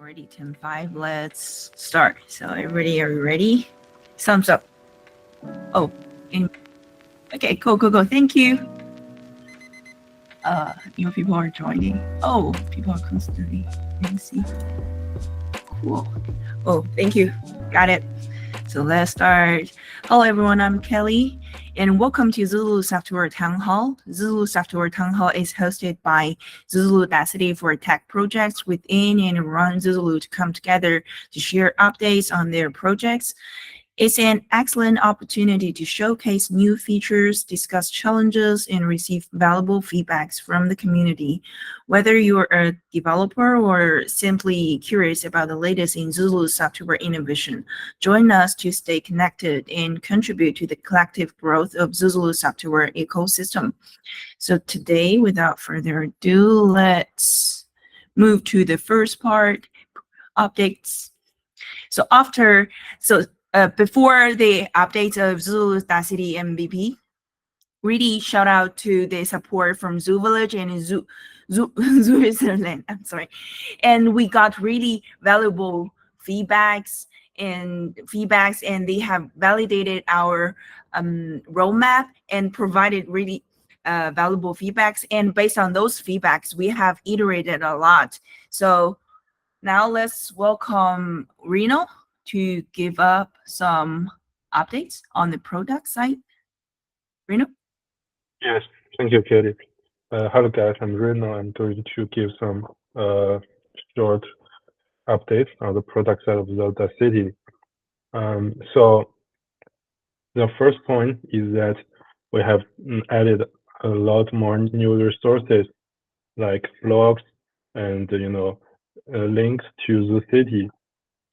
already 10:05. Let's start. So everybody, are you ready? Thumbs up. Oh, okay, cool. Thank you. New people are joining. Oh, people are constantly. Let me see. Cool. Oh, thank you. Got it. So let's start. Hello, everyone. I'm Kelly, and welcome to Zuzalu Software Townhall. Zuzalu Software Townhall is hosted by Zuzalu.City for tech projects within and around Zuzalu to come together to share updates on their projects. It's an excellent opportunity to showcase new features, discuss challenges, and receive valuable feedbacks from the community. Whether you're a developer or simply curious about the latest in Zuzalu software innovation, join us to stay connected and contribute to the collective growth of Zuzalu software ecosystem. So today, without further ado, let's move to the first part, updates. Before the updates of Zuzalu.City MVP, really shout out to the support from Zuvillage and Zuland. I'm sorry, and we got really valuable feedbacks, and they have validated our roadmap and provided really valuable feedbacks. And based on those feedbacks, we have iterated a lot. So now let's welcome Reno to give up some updates on the product side. Reno? Yes, thank you, Kelly. Hello, guys. I'm Reno. I'm going to give some short updates on the product side of Zuzalu.City. So the first point is that we have added a lot more new resources like blogs and links to the city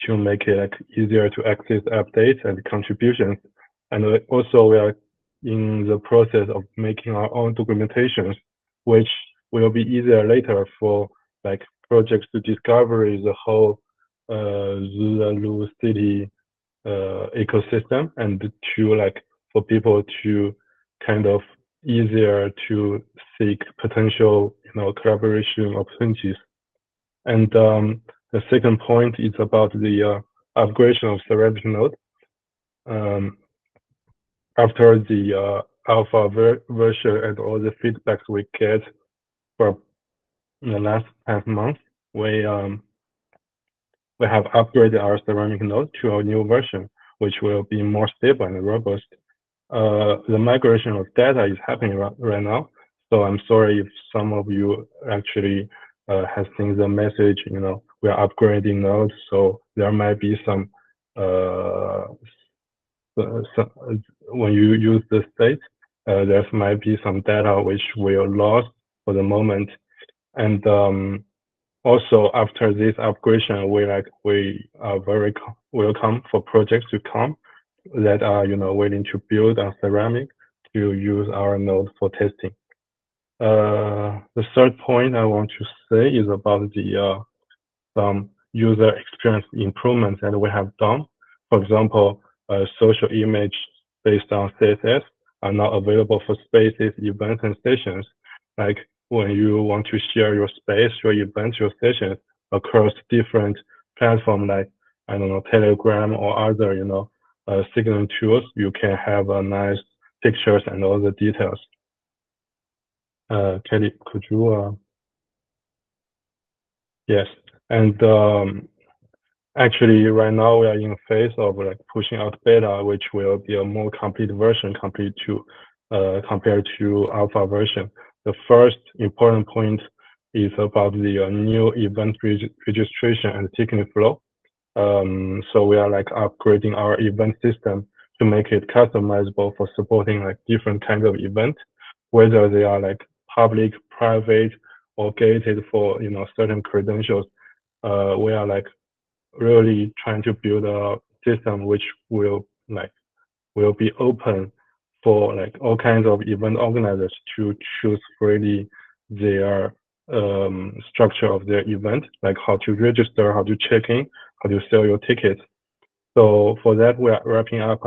to make it easier to access updates and contributions. And also we are in the process of making our own documentations, which will be easier later for projects to discover the whole Zuzalu.City ecosystem, and to for people to kind of easier to seek potential collaboration opportunities. And the second point is about the upgradation of ceramic node. After the alpha version and all the feedbacks we get from the last 5 months, we have upgraded our ceramic node to a new version, which will be more stable and robust. The migration of data is happening right now, so I'm sorry if some of you actually has seen the message, we are upgrading nodes, so there might be some when you use the state, there might be some data which will lost for the moment. And also after this upgradation, we are very welcome for projects to come that are willing to build on ceramic to use our node for testing. The third point I want to say is about the some user experience improvements that we have done. For example, social image based on CSS are now available for spaces, events, and sessions. Like when you want to share your space, your events, your sessions across different platforms like, I don't know, Telegram or other, signaling tools, you can have nice pictures and all the details. Kelly, could you? Yes, and actually right now we are in a phase of pushing out beta, which will be a more complete version compared to alpha version. The first important point is about the new event registration and ticketing flow. So we are upgrading our event system to make it customizable for supporting different kinds of events, whether they are public, private, or gated for certain credentials. We are really trying to build a system which will be open for all kinds of event organizers to choose freely their structure of their event, like how to register, how to check in, how to sell your tickets. So for that, we are wrapping up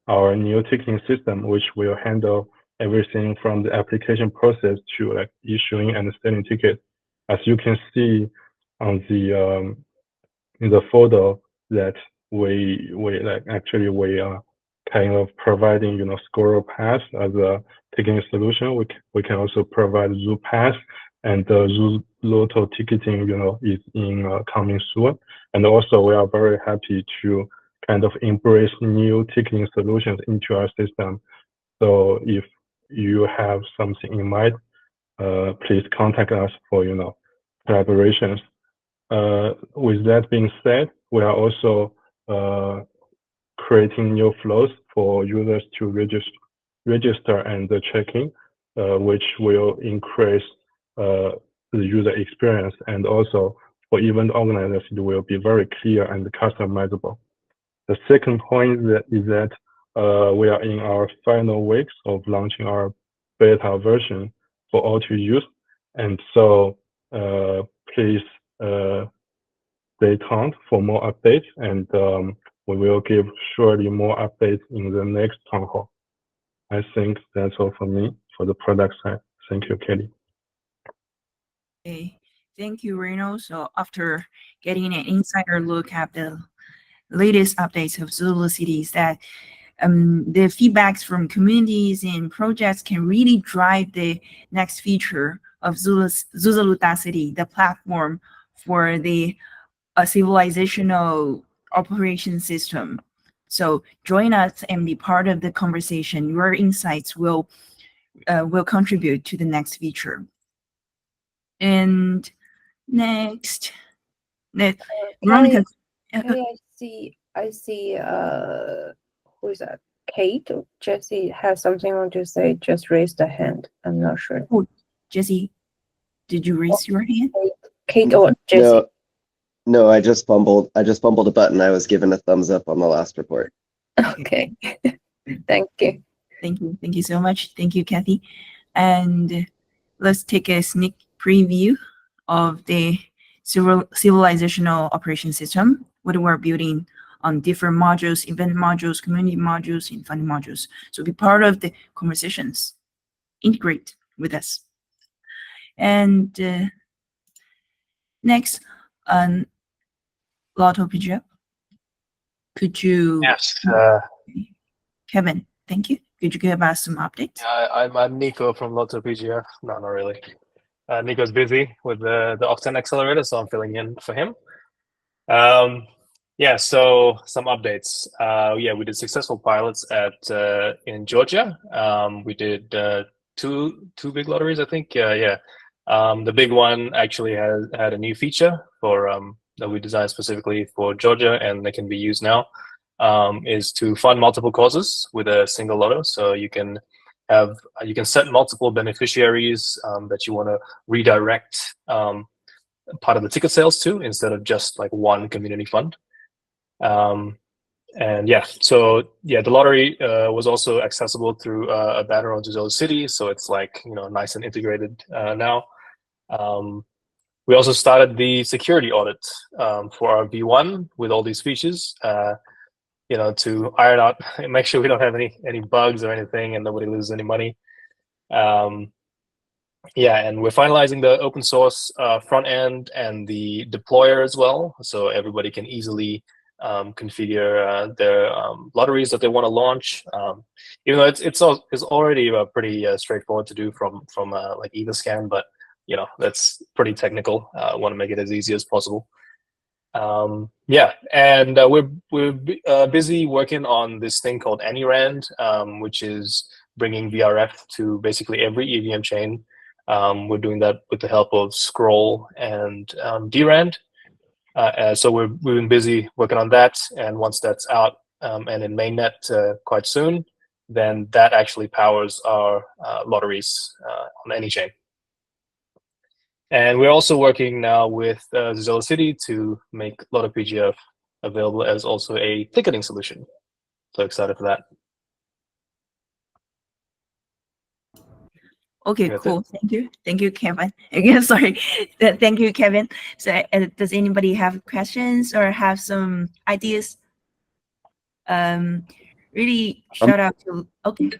our new ticketing system, which will handle everything from the application process to issuing and selling tickets. As you can see on the in the folder that we are kind of providing, Score Pass as a ticketing solution. We can also provide Zoo Pass, and the Zoo Lotto ticketing, is in coming soon. And also we are very happy to kind of embrace new ticketing solutions into our system. So if you have something in mind, please contact us for, collaborations. With that being said, we are also creating new flows for users to register and check in, which will increase the user experience, and also for event organizers, it will be very clear and customizable. The second point is that we are in our final weeks of launching our beta version for all to use, and so please stay tuned for more updates, and we will give surely more updates in the next town hall. I think that's all for me for the product side. Thank you, Kelly. Okay, thank you, Reno. So after getting an insider look at the latest updates of Zuzalu.City, is that the feedbacks from communities and projects can really drive the next feature of Zuzalu.City, the platform for the civilizational operation system. So join us and be part of the conversation. Your insights will contribute to the next feature. And next, Veronica. I see. Who is that? Kate or Jesse has something on to say. Just raise the hand. I'm not sure. Oh, Jesse, did you raise your hand? Kate or Jesse? No, I just fumbled a button. I was given a thumbs up on the last report. Okay. Thank you. Thank you so much. Thank you, Kathy. And let's take a sneak preview of the civilizational operation system, what we're building on different modules, event modules, community modules, and funding modules. So be part of the conversations. Integrate with us. And next, LottoPGF. Could you? Yes. Kevin, thank you. Could you give us some updates? I'm Nico from LottoPGF. No, not really. Nico's busy with the Octane Accelerator, so I'm filling in for him. Yeah, so some updates. Yeah, we did successful pilots in Georgia. We did two big lotteries, I think. Yeah. The big one actually had a new feature for that we designed specifically for Georgia, and they can be used now. Is to fund multiple causes with a single lotto. So you can set multiple beneficiaries that you want to redirect part of the ticket sales to, instead of just like one community fund. And yeah, so yeah, the lottery was also accessible through a banner on Zuzalu.City, so it's like, nice and integrated now. We also started the security audit for our V1 with all these features, to iron out and make sure we don't have any bugs or anything, and nobody loses any money. Yeah, and we're finalizing the open source front end and the deployer as well, so everybody can easily configure their lotteries that they want to launch. Even though it's already pretty straightforward to do from like Etherscan, but that's pretty technical. I want to make it as easy as possible. Yeah, and we're busy working on this thing called AnyRand, which is bringing VRF to basically every EVM chain. We're doing that with the help of Scroll and DRAND. So we've been busy working on that, and once that's out and in mainnet quite soon, then that actually powers our lotteries on any chain. And we're also working now with Zuzalu.City to make LottoPGF available as also a ticketing solution. So excited for that. Okay, cool. Thank you, Kevin. Again, sorry. Thank you, Kevin. So does anybody have questions or have some ideas? Really shout out to, okay,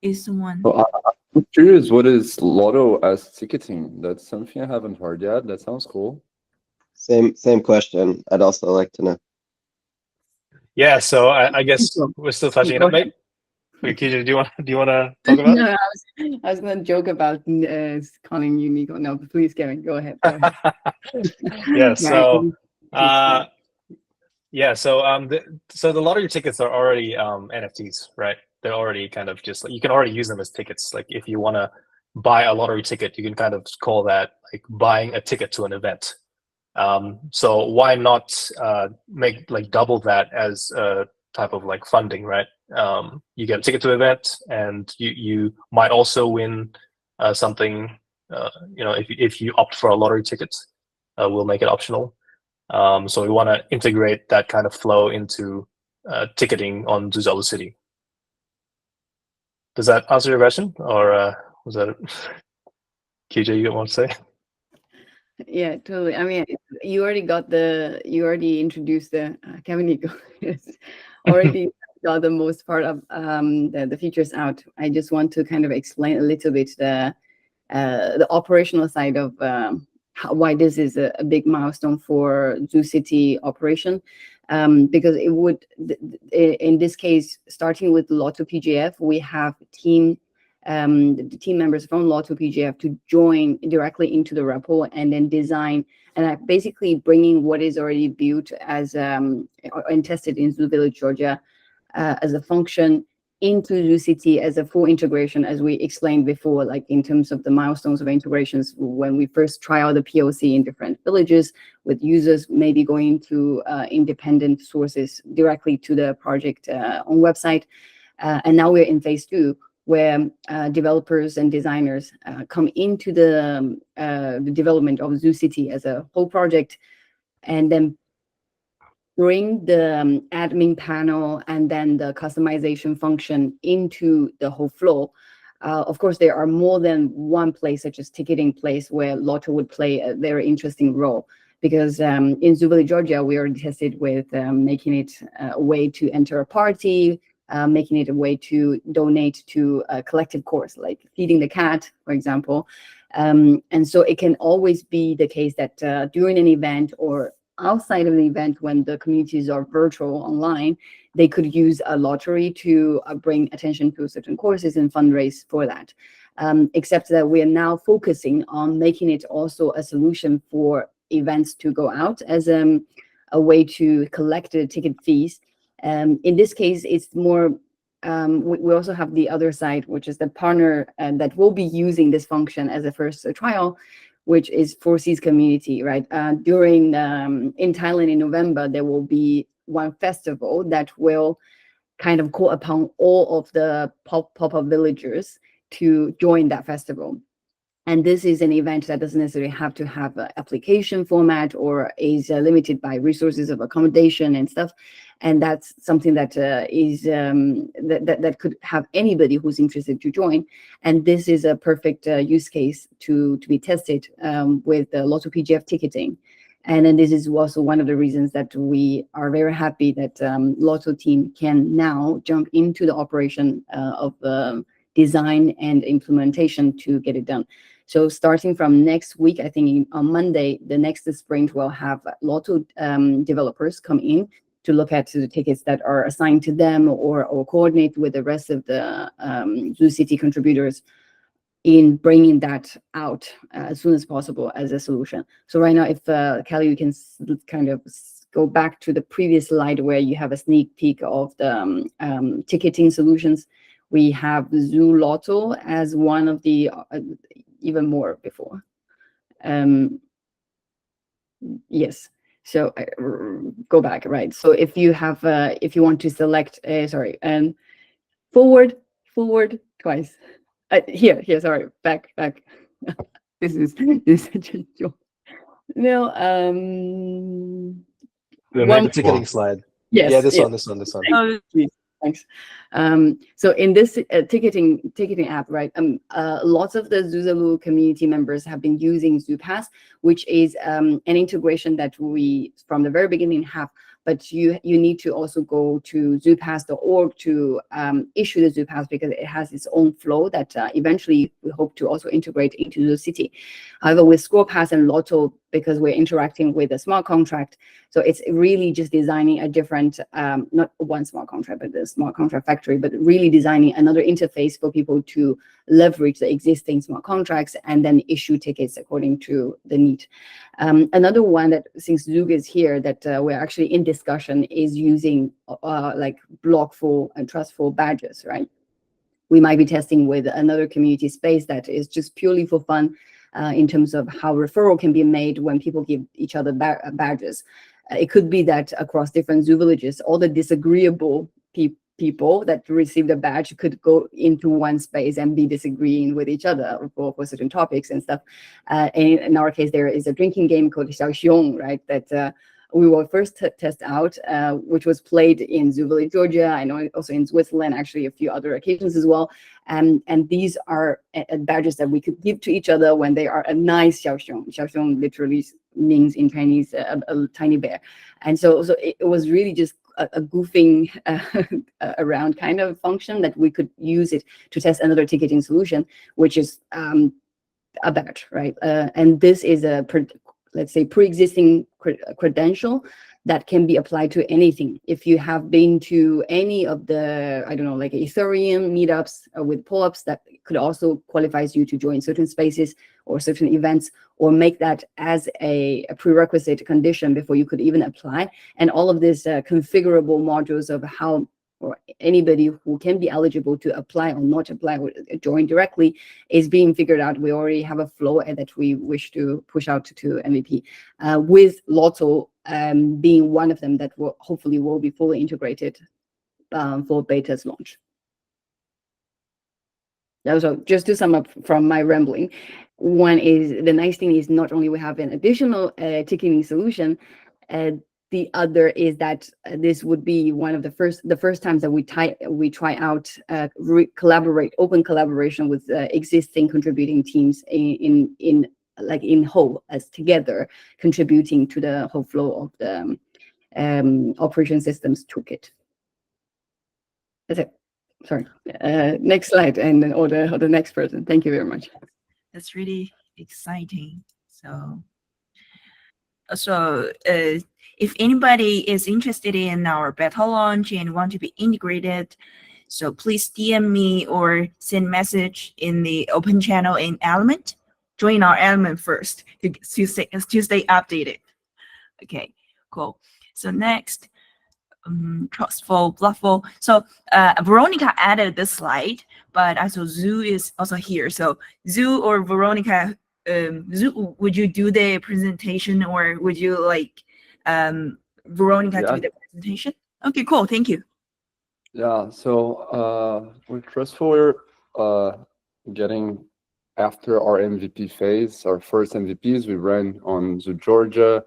is someone? Well, I'm curious, what is Lotto as ticketing? That's something I haven't heard yet. That sounds cool. Same question. I'd also like to know. Yeah, so I guess we're still touching it Go up, mate. Wait, KJ, do you want to talk about No, it? I was going to joke about calling you Nico. No, but please, Kevin, go ahead. Go ahead. Yeah, so Right. so the lottery tickets are already NFTs, right? They're already kind of just like, you can already use them as tickets. Like if you want to buy a lottery ticket, you can kind of call that like buying a ticket to an event. So why not make like double that as a type of like funding, right? You get a ticket to an event, and you might also win something. If you opt for a lottery ticket, we'll make it optional. So we want to integrate that kind of flow into ticketing on Zuzalu.City. Does that answer your question, or was that KJ you want to say? Yeah, totally. I mean, you already introduced the Kevin Nico. Yes, already got the most part of the features out. I just want to kind of explain a little bit the operational side of why this is a big milestone for Zu.City operation, because it would, in this case, starting with LottoPGF, we have the team members from LottoPGF to join directly into the repo and then design and basically bringing what is already built as and tested in Zuvillage Georgia as a function into Zu.City as a full integration, as we explained before, like in terms of the milestones of integrations when we first try out the POC in different villages with users maybe going to independent sources directly to the project on website. And now we're in phase 2, where developers and designers come into the development of Zu.City as a whole project, and then bring the admin panel and then the customization function into the whole flow. Of course, there are more than one place, such as ticketing place, where Lotto would play a very interesting role. Because in Zuvillage Georgia, we already tested with making it a way to enter a party, making it a way to donate to a collective cause, like feeding the cat, for example. And so it can always be the case that during an event or outside of an event, when the communities are virtual online, they could use a lottery to bring attention to certain courses and fundraise for that. Except that we are now focusing on making it also a solution for events to go out as a way to collect the ticket fees. In this case, it's more, we also have the other side, which is the partner that will be using this function as a first trial, which is 4C's community, right? During, in Thailand in November, there will be one festival that will kind of call upon all of the pop-up villagers to join that festival. And this is an event that doesn't necessarily have to have an application format or is limited by resources of accommodation and stuff. And that's something that is that could have anybody who's interested to join. And this is a perfect use case to be tested with the LottoPGF ticketing. And then this is also one of the reasons that we are very happy that Lotto team can now jump into the operation of design and implementation to get it done. So starting from next week, I think on Monday, the next sprint will have Lotto developers come in to look at the tickets that are assigned to them or coordinate with the rest of the Zu.City contributors in bringing that out as soon as possible as a solution. So right now, if Kelly, you can kind of go back to the previous slide where you have a sneak peek of the ticketing solutions. We have Zu.Lotto as one of the even more before. Yes. So go back, right? So if you have, if you want to select, forward twice. Here, sorry, back. this is such a joke. No, the ticketing slide. Yes. Yeah, this yes. one. Thanks. So in this ticketing app, right, lots of the Zuzalu community members have been using ZuPass, which is an integration that we from the very beginning have. But you need to also go to zupass.org to issue the ZuPass, because it has its own flow that eventually we hope to also integrate into Zu.City. However, with ScorePass and Lotto, because we're interacting with a smart contract, so it's really just designing a different, not one smart contract, but the smart contract factory, but really designing another interface for people to leverage the existing smart contracts and then issue tickets according to the need. Another one that, since Zug is here, that we're actually in discussion is using like Blockful and Trustful badges, right? We might be testing with another community space that is just purely for fun, in terms of how referral can be made when people give each other badges. It could be that across different zoo villages, all the disagreeable people that received a badge could go into one space and be disagreeing with each other for certain topics and stuff. In our case, there is a drinking game called Xiaoxiong, right? That we will first test out, which was played in Zuvillage Georgia. I know also in Switzerland, actually a few other occasions as well. And these are badges that we could give to each other when they are a nice xiaoxiong. Xiaoxiong literally means in Chinese a tiny bear. And so it was really just a goofing around kind of function that we could use it to test another ticketing solution, which is a badge, right? And this is let's say pre-existing credential that can be applied to anything. If you have been to any of the, I don't know, like Ethereum meetups with pull-ups, that could also qualifies you to join certain spaces or certain events, or make that as a prerequisite condition before you could even apply. And all of these configurable modules of how, or anybody who can be eligible to apply or not apply or join directly is being figured out. We already have a flow that we wish to push out to MVP, with Lotto being one of them that will hopefully will be fully integrated for beta's launch. So just to sum up from my rambling, one is the nice thing is not only we have an additional ticketing solution, the other is that this would be one of the first times that we try out open collaboration with existing contributing teams in whole as together, contributing to the whole flow of the operation systems toolkit. That's it. Sorry. Next slide, and then or the next person. Thank you very much. That's really exciting. So if anybody is interested in our beta launch and want to be integrated, so please DM me or send message in the open channel in Element. Join our Element first to stay updated. Okay, cool. So next, Trustful, Blufful. So Veronica added this slide, but also Zu is also here. So Zu or Veronica, Zu, would you do the presentation, or would you like Veronica do the presentation? Okay, cool. Thank you. Yeah. So with Trustful, we're getting after our MVP phase. Our first MVPs we ran on Zu Georgia,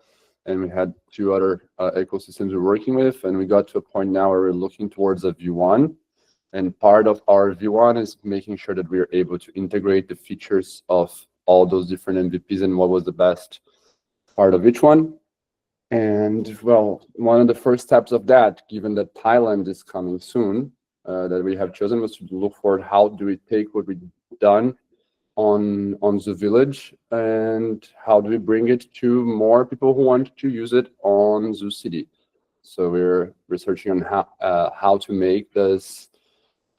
and we had 2 other ecosystems we're working with, and we got to a point now where we're looking towards a V1. And part of our V1 is making sure that we're able to integrate the features of all those different MVPs and what was the best part of each one. And well, one of the first steps of that, given that Thailand is coming soon, that we have chosen was to look for how do we take what we've done on Zuvillage and how do we bring it to more people who want to use it on Zu.City. So we're researching on how to make this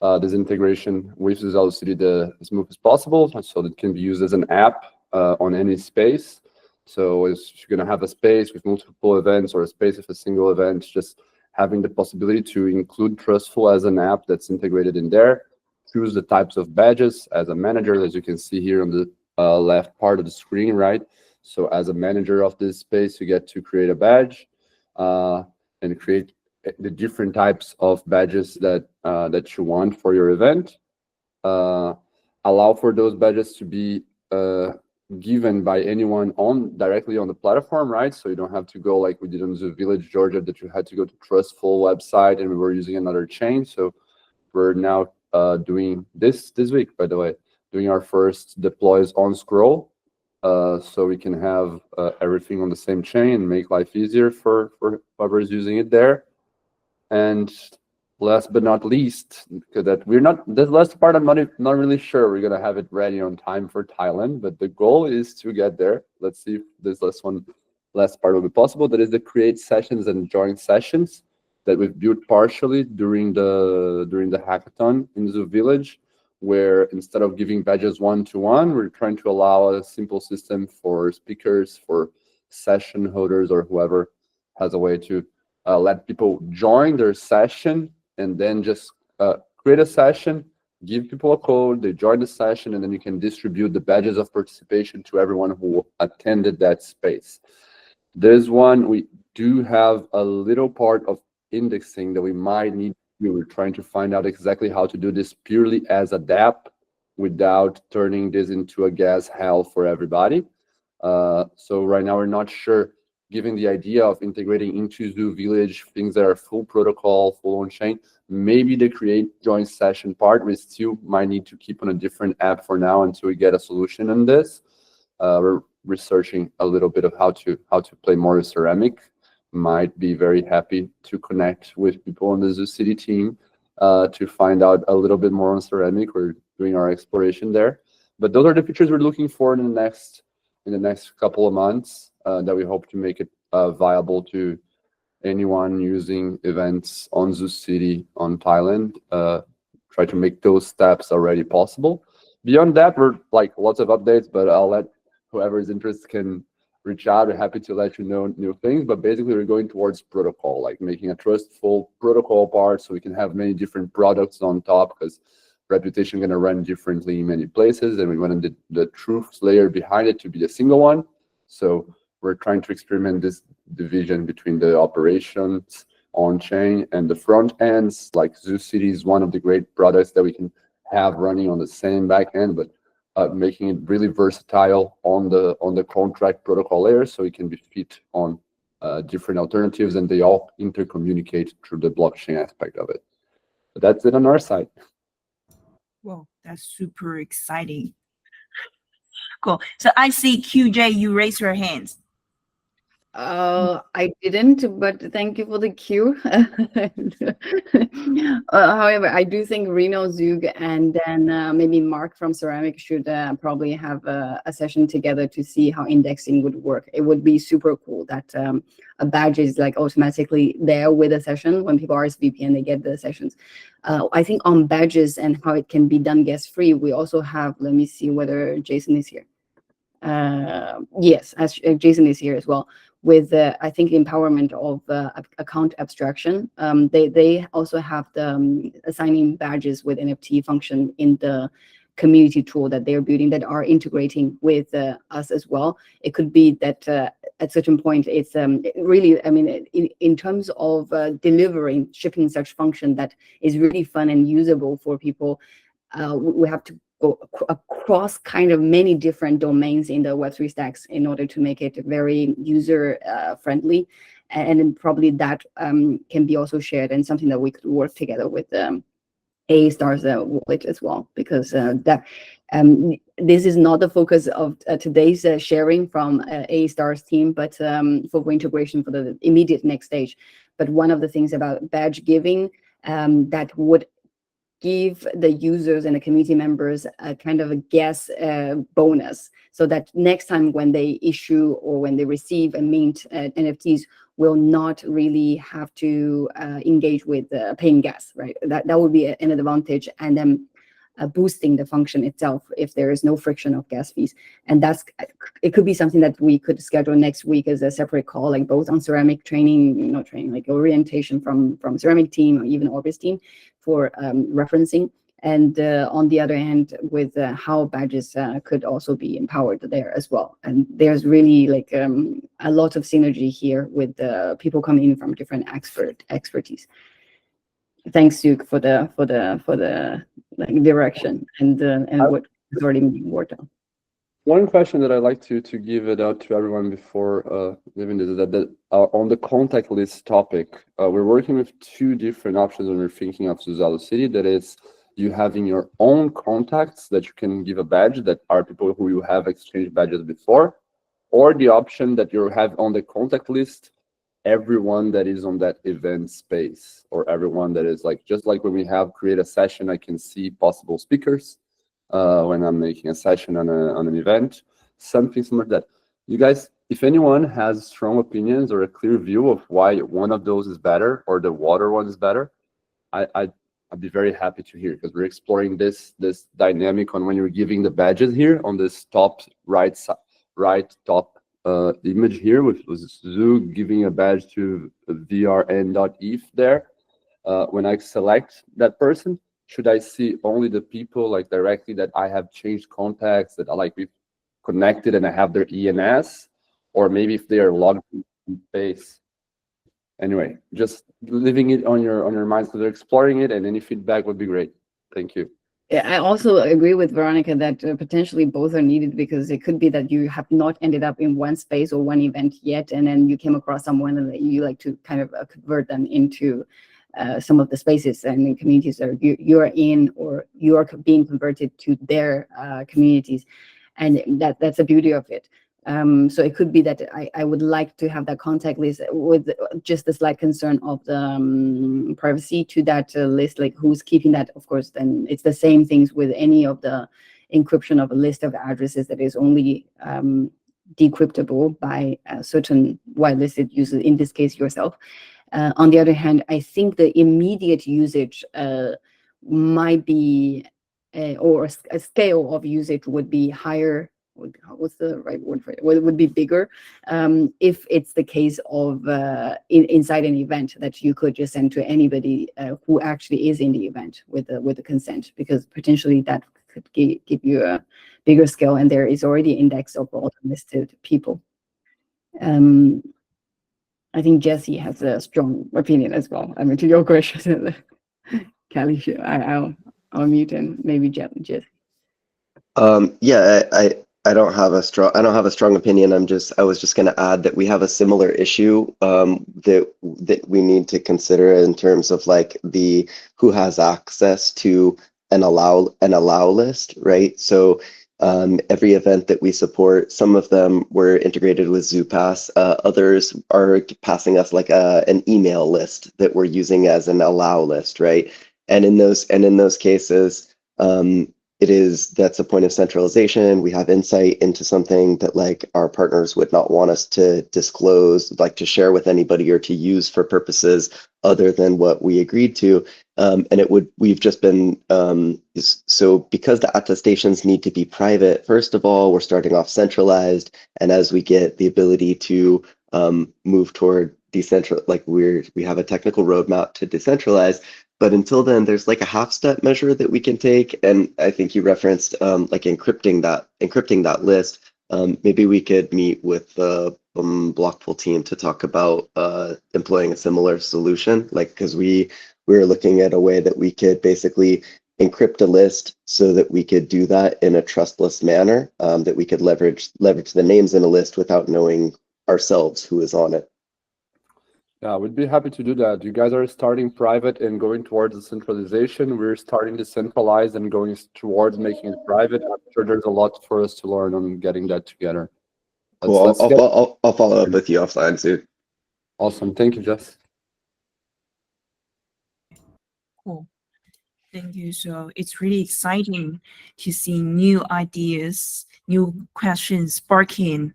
integration with Zuzalu.City as smooth as possible, so that it can be used as an app on any space. So if you're going to have a space with multiple events or a space with a single event, just having the possibility to include Trustful as an app that's integrated in there. Choose the types of badges as a manager, as you can see here on the left part of the screen, right? So as a manager of this space, you get to create a badge and create the different types of badges that you want for your event. Allow for those badges to be given by anyone directly on the platform, right? So you don't have to go like we did on Zuvillage Georgia, that you had to go to Trustful website and we were using another chain. So we're now doing this week, by the way, doing our first deploys on Scroll, so we can have everything on the same chain and make life easier for whoever's using it there. And last but not least, because that we're not, the last part I'm not really sure we're gonna have it ready on time for Thailand, but the goal is to get there. Let's see if this last part will be possible. That is the create sessions and join sessions that we've built partially during the hackathon in Zuvillage, where instead of giving badges one-to-one, we're trying to allow a simple system for speakers, for session holders, or whoever has a way to let people join their session and then just create a session, give people a code, they join the session, and then you can distribute the badges of participation to everyone who attended that space. This one, we do have a little part of indexing that we might need. We were trying to find out exactly how to do this purely as a dApp without turning this into a gas hell for everybody. So right now we're not sure, given the idea of integrating into Zuvillage things that are full protocol, full on chain. Maybe the create join session part we still might need to keep on a different app for now until we get a solution on this. We're researching a little bit of how to play more with Ceramic. Might be very happy to connect with people on the Zu.City team to find out a little bit more on Ceramic. We're doing our exploration there, but those are the features we're looking for in the next couple of months that we hope to make it viable to anyone using events on Zu.City on Thailand. Try to make those steps already possible. Beyond that, we're like lots of updates, but I'll let whoever is interested can reach out. We're happy to let you know new things, but basically we're going towards protocol, like making a trustful protocol part so we can have many different products on top, because reputation going to run differently in many places, and we wanted the truth layer behind it to be a single one. So we're trying to experiment this division between the operations on chain and the front ends. Like Zu.City is one of the great products that we can have running on the same back end, but making it really versatile on the contract protocol layer, so it can be fit on different alternatives, and they all intercommunicate through the blockchain aspect of it. But that's it on our side. Well, that's super exciting. Cool. So I see QJ, you raise your hands. I didn't, but thank you for the cue. However, I do think Reno, Zug, and then maybe Mark from Ceramic should probably have a session together to see how indexing would work. It would be super cool that a badge is like automatically there with a session when people RSVP and they get the sessions. I think on badges and how it can be done guest free, we also have, let me see whether Jason is here. Yes, Jason is here as well. With I think empowerment of account abstraction, they also have the assigning badges with NFT function in the community tool that they're building that are integrating with us as well. It could be that at a certain point, it's really, I mean, in terms of delivering, shipping such function that is really fun and usable for people, we have to go across kind of many different domains in the Web3 stacks in order to make it very user friendly. And then probably that can be also shared and something that we could work together with A*Star's wallet as well, because this is not the focus of today's sharing from A*Star's team, but for integration for the immediate next stage. But one of the things about badge giving that would give the users and the community members a kind of a gas bonus, so that next time when they issue or when they receive and mint NFTs, will not really have to engage with paying gas, right? That would be an advantage, and then boosting the function itself if there is no friction of gas fees. And it could be something that we could schedule next week as a separate call, like both on Ceramic training, not training, like orientation from Ceramic team or even Orbis team for referencing. And on the other hand, with how badges could also be empowered there as well. And there's really like a lot of synergy here with people coming in from different expertise. Thanks, Suk, for the like direction and what is already being worked on. One question that I'd like to give it out to everyone before leaving this is that on the contact list topic, we're working with two different options when we're thinking of Zuzalu.City. That is, you having your own contacts that you can give a badge that are people who you have exchanged badges before, or the option that you have on the contact list everyone that is on that event space, or everyone that is like, just like when we have create a session, I can see possible speakers when I'm making a session on an event, something similar to that. You guys, if anyone has strong opinions or a clear view of why one of those is better or the water one is better, I'd be very happy to hear, because we're exploring this dynamic on when you're giving the badges here on this top right top image here with Zu giving a badge to vrn.eth there. When I select that person, should I see only the people like directly that I have changed contacts, that I like we've connected and I have their ENS, or maybe if they are logged in space? Anyway, just leaving it on your minds because they're exploring it, and any feedback would be great. Thank you. Yeah, I also agree with Veronica that potentially both are needed, because it could be that you have not ended up in one space or one event yet, and then you came across someone and you like to kind of convert them into some of the spaces and communities that you're in, or you are being converted to their communities, and that's the beauty of it. So it could be that I would like to have that contact list with just the slight concern of the privacy to that list, like who's keeping that. Of course, then it's the same things with any of the encryption of a list of addresses that is only decryptable by a certain whitelisted user, in this case yourself. On the other hand, I think the immediate usage might be, or a scale of usage would be higher. What's the right word for it? Well, it would be bigger if it's the case of inside an event that you could just send to anybody who actually is in the event with the consent, because potentially that could give you a bigger scale, and there is already index of all the listed people. I think Jesse has a strong opinion as well. I mean, to your question, Kelly, I'll mute and maybe Jesse. Yeah, I don't have a strong opinion. I was just going to add that we have a similar issue that we need to consider in terms of like who has access to an allow list, right? So every event that we support, some of them were integrated with ZooPass. Others are passing us like an email list that we're using as an allow list, right? And in those cases, that's a point of centralization. We have insight into something that like our partners would not want us to disclose, like to share with anybody or to use for purposes other than what we agreed to. We've just been, so because the attestations need to be private, first of all, we're starting off centralized. And as we get the ability to move toward decentral, like we have a technical roadmap to decentralize. But until then, there's like a half-step measure that we can take, and I think you referenced like encrypting that list. Maybe we could meet with the Blockful team to talk about employing a similar solution, like because we were looking at a way that we could basically encrypt a list so that we could do that in a trustless manner, that we could leverage the names in a list without knowing ourselves who is on it. Yeah, we'd be happy to do that. You guys are starting private and going towards the centralization. We're starting decentralized and going towards making it private. I'm sure there's a lot for us to learn on getting that together. Cool. I'll follow up with you offline soon. Awesome. Thank you, Jess. Cool. Thank you. So it's really exciting to see new ideas, new questions sparking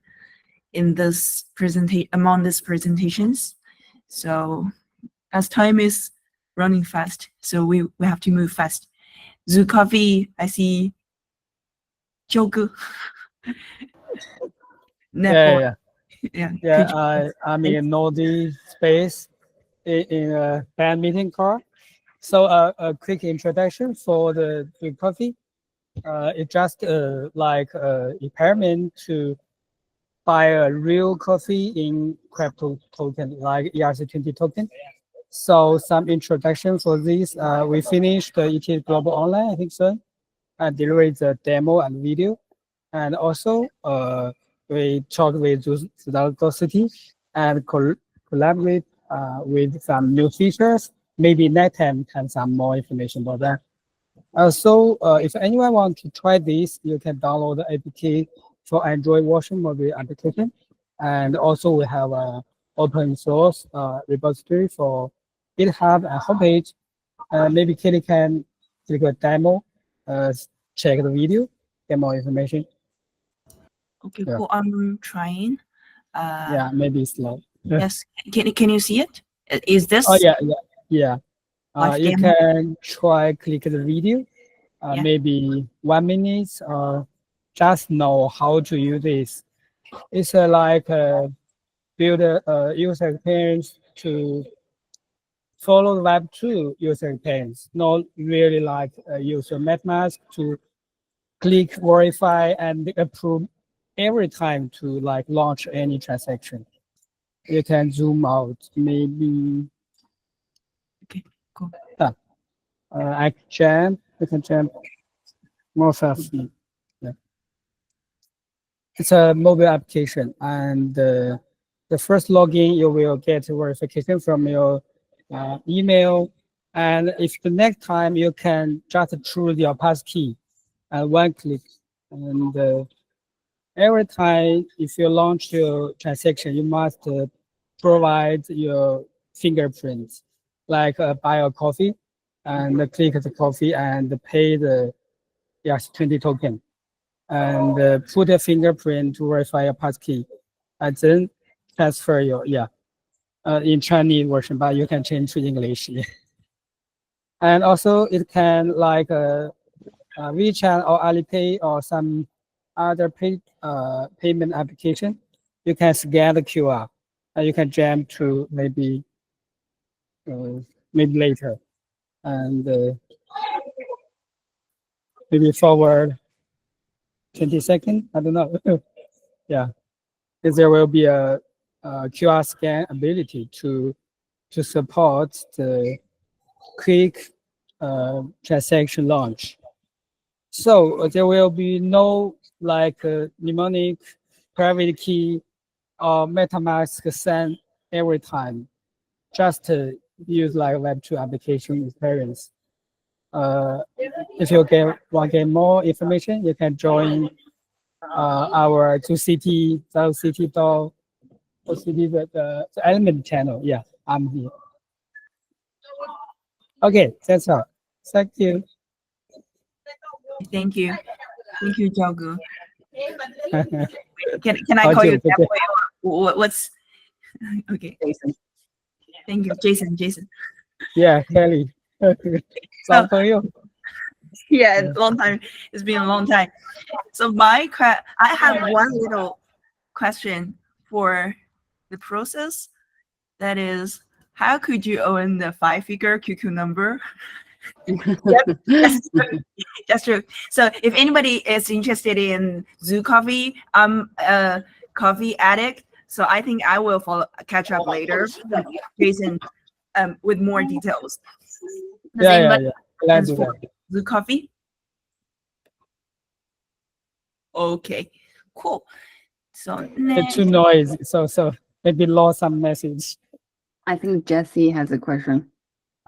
in this among these presentations. So as time is running fast, so we have to move fast. zu.Coffee, I see Joker. Yeah. Yeah. I'm in Nodi space in a band meeting car. So a quick introduction for the zu.Coffee. It's just like a requirement to buy a real coffee in crypto token, like ERC20 token. So some introduction for this. We finished the ET Global Online, I think so, and delivered the demo and video. And also, we talk with Zuzalu.City and collaborate with some new features. Maybe next time have some more information about that. So if anyone wants to try this, you can download the APK for Android washing mobile application. And also we have a open source repository for GitHub and homepage. Maybe Kelly can click a demo, check the video, get more information. Okay, Yeah. cool. I'm trying. Yeah, maybe it's slow. Yes. Can you see it? Is this? Oh yeah. Live You demo? can try click the video, Yeah. maybe 1 minute, or just know how to use this. It's like build a user experience to follow the Web2 user experience, not really like user MetaMask to click, verify, and approve every time to like launch any transaction. You can zoom out, maybe. Okay, cool. I can jump. You can jump more fastly. Yeah. It's a mobile application, and the first login you will get verification from your email, and if the next time you can just choose your passkey and one click, and every time if you launch your transaction, you must provide your fingerprints, like buy a coffee and click the coffee and pay the 20 token, and put a fingerprint to verify your passkey, and then transfer your in Chinese version, but you can change to English. And also it can like WeChat or Alipay or some other payment application. You can scan the QR and you can jump to maybe later, and maybe forward 20 seconds. I don't know. Yeah, there will be a QR scan ability to support the quick transaction launch. So there will be no like mnemonic, private key, or MetaMask send every time. Just use like Web2 application experience. If you want to get more information, you can join our zu.City, zu.City, the element channel. Yeah, I'm here. Okay, that's all. Thank you. Thank you, Zhao. Can I call you that way? Or what's okay? Jason. Thank you, Jason. Yeah, Kelly. Yeah, long time. It's been a long time. So I have one little question for the process. That is, how could you own the 5-figure QQ number? That's true. So if anybody is interested in zu.Coffee, I'm a coffee addict. So I think I will catch up later with Jason with more details. Does anybody Let's do that. zu.Coffee? Okay, cool. So It's too noisy, so maybe lost some message. I think Jesse has a question.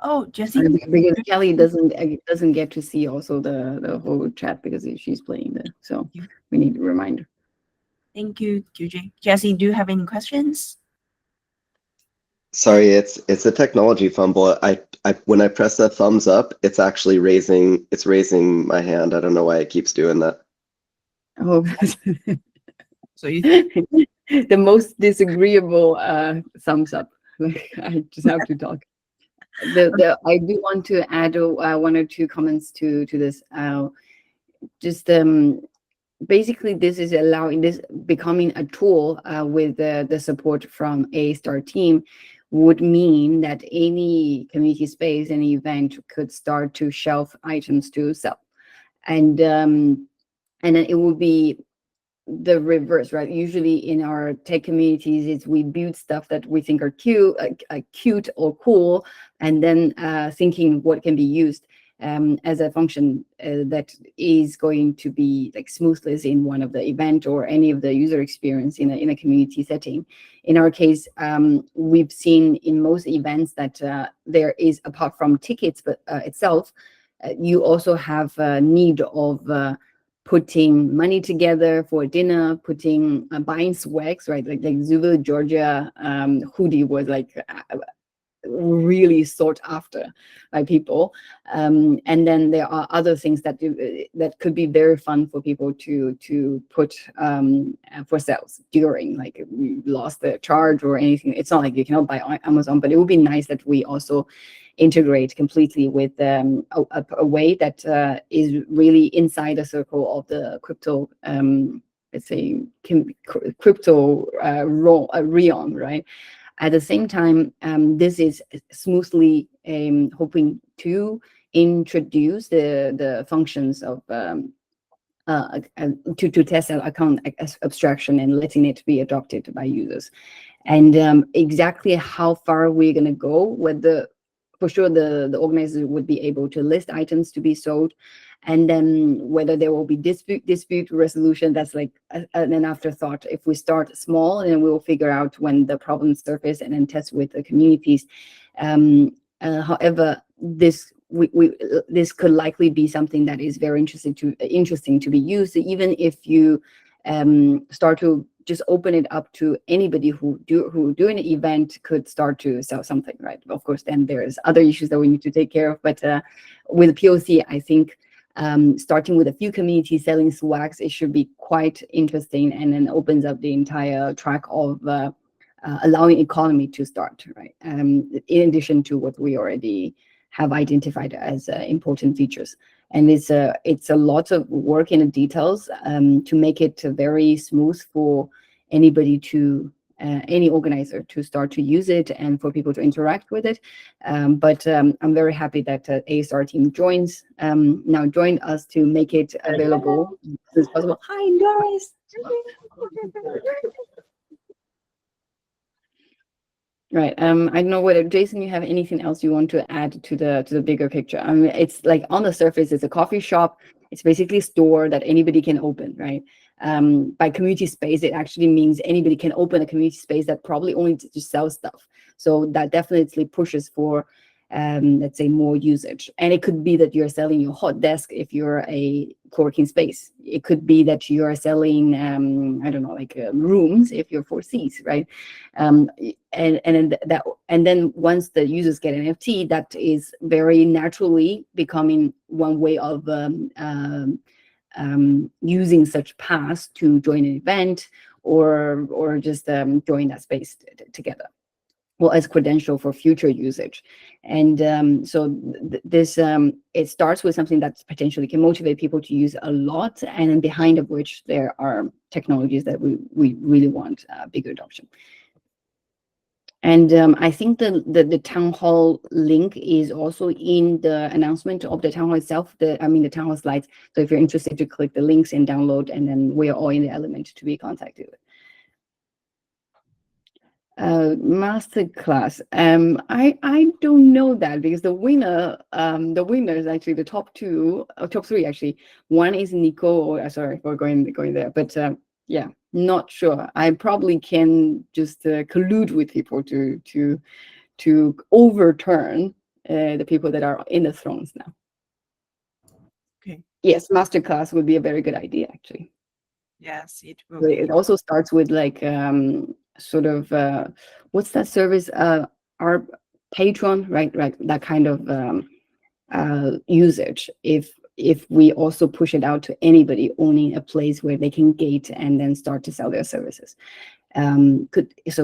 Oh, Jesse. Because Kelly doesn't get to see also the whole chat because she's playing so we need a reminder. Thank you, QJ. Jesse, do you have any questions? Sorry, it's a technology fumble. I when I press the thumbs up, it's actually raising my hand. I don't know why it keeps doing that. Oh, so you the most disagreeable thumbs up. I just have to talk. I do want to add 1 or 2 comments to this. Basically, this is allowing this becoming a tool with the support from a star team would mean that any community space, any event could start to shelf items to sell, and then it would be the reverse, right? Usually in our tech communities, it's we build stuff that we think are cute or cool, and then thinking what can be used. as a function that is going to be like smoothless in one of the event or any of the user experience in a community setting. In our case, we've seen in most events that there is, apart from tickets but itself, you also have a need of putting money together for dinner, buying swags, right? Like Zuvillage Georgia hoodie was like really sought after by people, and then there are other things that could be very fun for people to put for sales during, like we lost the charge or anything. It's not like you cannot buy on Amazon, but it would be nice that we also integrate completely with a way that is really inside the circle of the crypto, let's say crypto realm, right? At the same time, this is smoothly hoping to introduce the functions of to test out account abstraction and letting it be adopted by users. And exactly how far we're going to go, whether for sure the organizers would be able to list items to be sold, and then whether there will be dispute resolution, that's like an afterthought. If we start small, and then we'll figure out when the problems surface and then test with the communities. However, this could likely be something that is very interesting to be used, even if you start to just open it up to anybody who during an event could start to sell something, right? Of course, then there's other issues that we need to take care of, but with POC, I think starting with a few communities selling swags, it should be quite interesting, and then opens up the entire track of allowing economy to start, right? In addition to what we already have identified as important features. And it's a lot of work in the details to make it very smooth for anybody any organizer to start to use it and for people to interact with it. But I'm very happy that ASR team now joined us to make it available as soon as possible. Hi, Doris. Right. I don't know whether, Jason, you have anything else you want to add to the bigger picture. I mean, it's like on the surface, it's a coffee shop. It's basically a store that anybody can open, right? By community space, it actually means anybody can open a community space that probably only to sell stuff. So that definitely pushes for, let's say, more usage. And it could be that you're selling your hot desk if you're a co-working space. It could be that you are selling, I don't know, like rooms if you're 4Cs, right? And then once the users get an NFT, that is very naturally becoming one way of using such paths to join an event or just join that space together, well, as credential for future usage. And so this it starts with something that potentially can motivate people to use a lot, and then behind of which there are technologies that we really want bigger adoption. And I think the town hall link is also in the announcement of the town hall itself, the town hall slides. So if you're interested to click the links and download, and then we're all in the element to be contacted with. Masterclass. I don't know that, because the winners actually, the top three actually. One is Nico. Sorry for going there, but yeah, not sure. I probably can just collude with people to overturn the people that are in the thrones now. Okay. Yes, masterclass would be a very good idea, actually. Yes, it will. It also starts with like sort of what's that service? Our Patreon, right? That kind of usage. If we also push it out to anybody owning a place where they can gate and then start to sell their services. So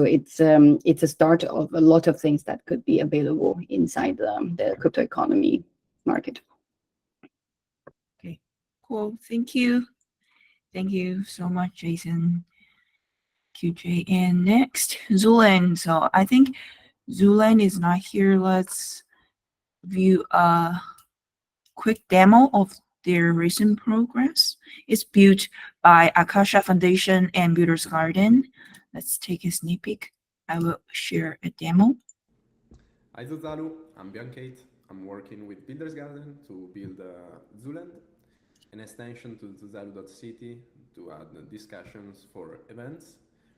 it's a start of a lot of things that could be available inside the crypto economy market. Okay, cool. Thank you. Thank you so much, Jason, QJ. And next, Zuland. So I think Zuland is not here. Let's view a quick demo of their recent progress. It's built by Akasha Foundation and Builders Garden. Let's take a sneak peek. I will share a demo. Hi Zuzalu, I'm Biancate. I'm working with Builders Garden to build Zuland, an extension to Zuzalu.City to add discussions for events.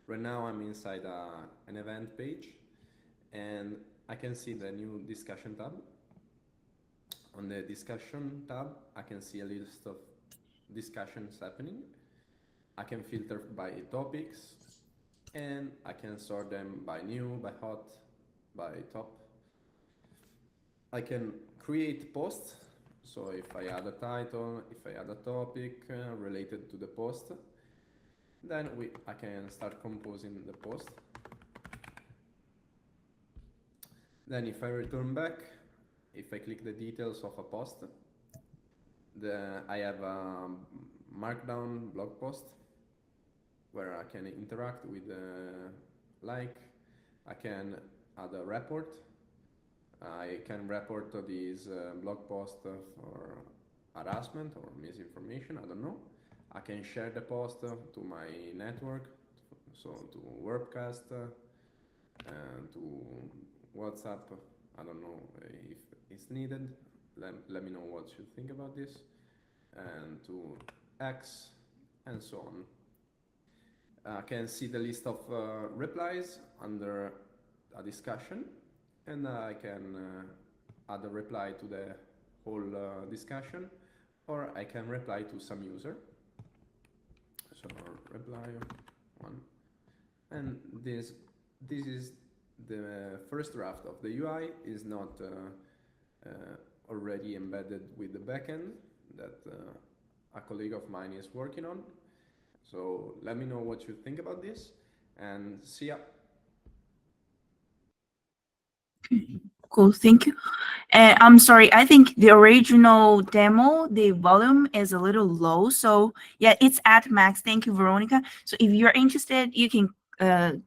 Right now I'm inside an event page, and I can see the new discussion tab. On the discussion tab, I can see a list of discussions happening. I can filter by topics, and I can sort them by new, by hot, by top. I can create posts. So if I add a title, if I add a topic related to the post, then I can start composing the post. Then if I return back, if I click the details of a post, I have a markdown blog post where I can interact with I can add a report. I can report this blog post for harassment or misinformation, I don't know. I can share the post to my network, so to Webcast, to WhatsApp, I don't know if it's needed. Let me know what you think about this, and to X, and so on. I can see the list of replies under a discussion, and I can add a reply to the whole discussion, or I can reply to some user. So reply one, and this is the first draft of the UI. Is not already embedded with the backend that a colleague of mine is working on. So let me know what you think about this, and see ya. Cool, thank you. And I'm sorry, I think the original demo, the volume is a little low. So yeah, it's at max. Thank you, Veronica. So if you're interested, you can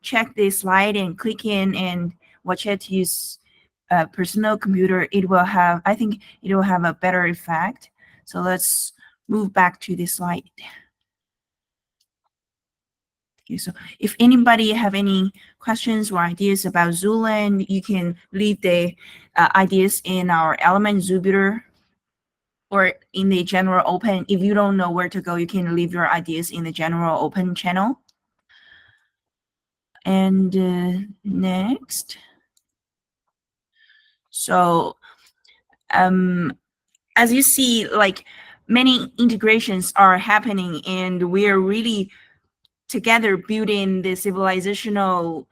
check this slide and click in and watch it. Use a personal computer. It will have, I think it will have a better effect. So let's move back to this slide. Okay, so if anybody have any questions or ideas about Zuland, you can leave the ideas in our element Zubuilder or in the general open. If you don't know where to go, you can leave your ideas in the general open channel. And next. So as you see, like many integrations are happening, and we are really together building the civilizational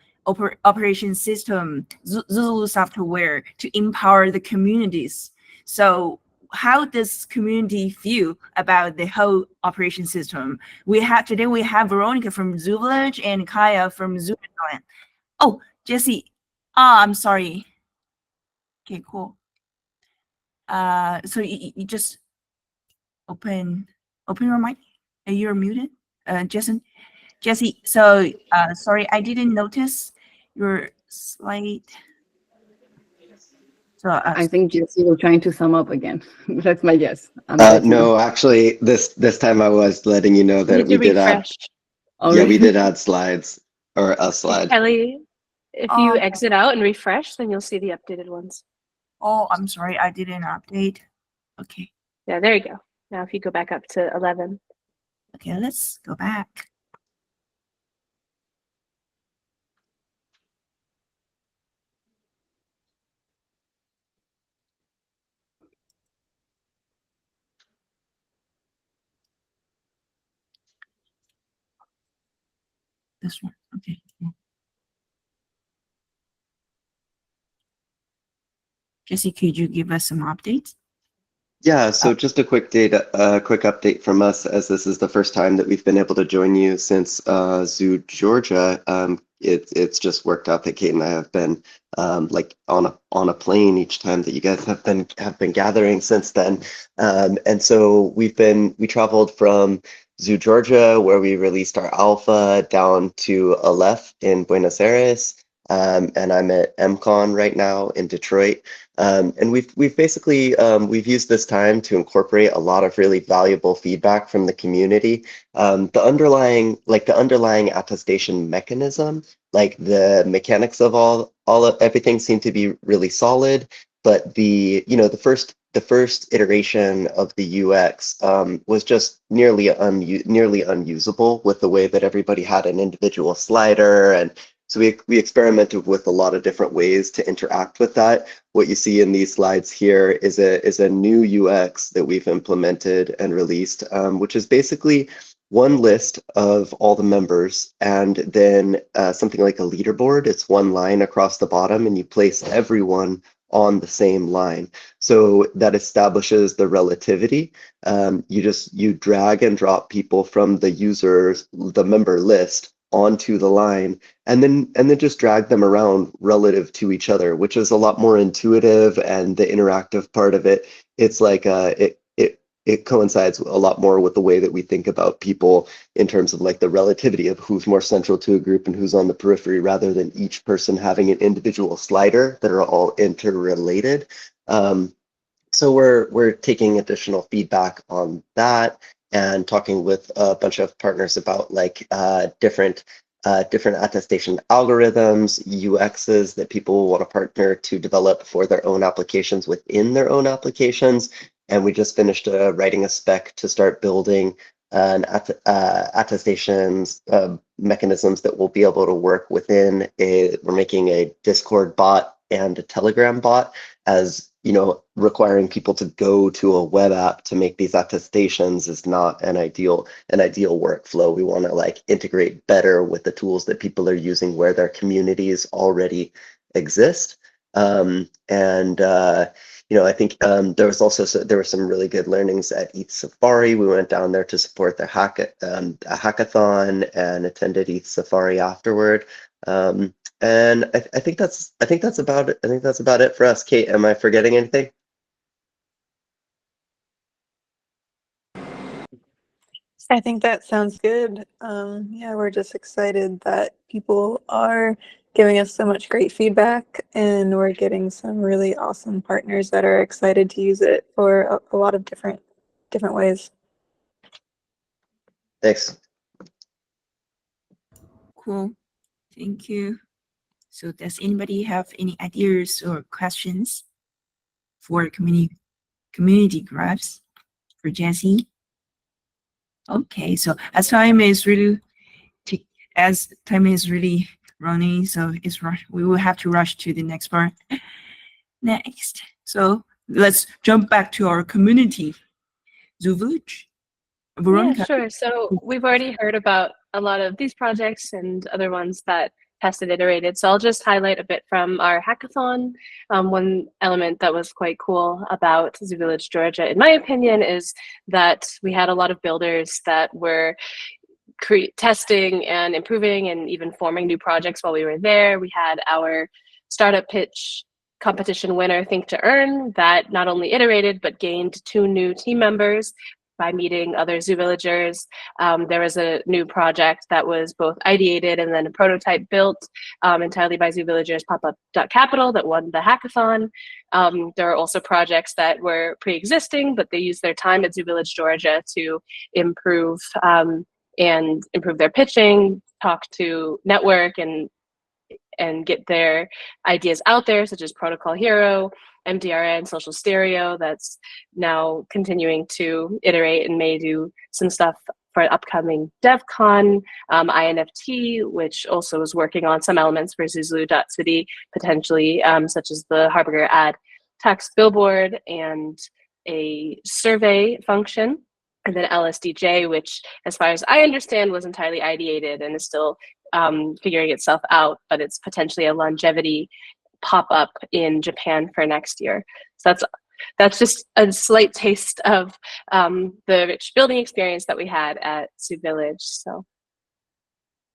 operation system, Zuzalu Software, to empower the communities. So how does community feel about the whole operation system? Today we have Veronica from Zuvillage and Kaya from Zuland. Oh, Jesse. I'm sorry. Okay, cool. So you just open your mic. You're muted, Jesse, so sorry, I didn't notice your slide. So I think Jesse was trying to sum up again. That's my guess. No, actually, this time I was letting you know that we did add. Oh, Yeah, we did add slides, or a slide. Kelly, if you exit out and refresh, then you'll see the updated ones. Oh, I'm sorry, I didn't update. Okay. Yeah, there you go. Now if you go back up to 11. Okay, let's go back. This one, okay. Jesse, could you give us some updates? Yeah, so just a quick update from us, as this is the first time that we've been able to join you since Zoo Georgia. It's just worked out that Kate and I have been like on a plane each time that you guys have been gathering since then. And so we traveled from Zoo Georgia, where we released our alpha, down to Aleph in Buenos Aires. And I'm at MCon right now in Detroit. And we've basically we've used this time to incorporate a lot of really valuable feedback from the community. The underlying attestation mechanism, like the mechanics of everything seem to be really solid. but the first iteration of the UX was just nearly unusable with the way that everybody had an individual slider, and so we experimented with a lot of different ways to interact with that. What you see in these slides here is a new UX that we've implemented and released, which is basically one list of all the members, and then something like a leaderboard. It's one line across the bottom, and you place everyone on the same line. So that establishes the relativity. You drag and drop people from the member list onto the line, and then just drag them around relative to each other, which is a lot more intuitive. And the interactive part of it, it's like it coincides a lot more with the way that we think about people in terms of like the relativity of who's more central to a group and who's on the periphery, rather than each person having an individual slider that are all interrelated. So we're taking additional feedback on that and talking with a bunch of partners about like different attestation algorithms, UXs that people want to partner to develop for their own applications within their own applications. And we just finished writing a spec to start building an attestations mechanisms that will be able to work within we're making a Discord bot and a Telegram bot, as you know, requiring people to go to a web app to make these attestations is not an ideal workflow. We want to like integrate better with the tools that people are using where their communities already exist. I think there were some really good learnings at ETH Safari. We went down there to support the hackathon and attended ETH Safari afterward. And I think that's about it. I think that's about it for us. Kate, am I forgetting anything? I think that sounds good. Yeah, we're just excited that people are giving us so much great feedback, and we're getting some really awesome partners that are excited to use it for a lot of different ways. Thanks. Cool. Thank you. So does anybody have any ideas or questions for community graphs for Jesse? Okay, so as time is really running, so we will have to rush to the next part. Next, so let's jump back to our community, Zuvillage. Yeah, sure. So we've already heard about a lot of these projects and other ones that tested, iterated. So I'll just highlight a bit from our hackathon. One element that was quite cool about Zuvillage Georgia, in my opinion, is that we had a lot of builders that were testing and improving and even forming new projects while we were there. We had our startup pitch competition winner, Think to Earn, that not only iterated but gained 2 new team members by meeting other Zuvillagers. There was a new project that was both ideated and then a prototype built entirely by Zuvillagers, Pop-Up.Capital, that won the hackathon. There are also projects that were pre-existing, but they used their time at Zuvillage Georgia to improve their pitching, talk to network, and get their ideas out there, such as Protocol Hero, MDRN, Social Stereo, that's now continuing to iterate and may do some stuff for upcoming DevCon, INFT, which also is working on some elements for Zuzalu.City, potentially, such as the Harbinger ad text billboard and a survey function. And then LSDJ, which, as far as I understand, was entirely ideated and is still figuring itself out, but it's potentially a longevity pop-up in Japan for next year. So that's just a slight taste of the rich building experience that we had at Zuvillage. So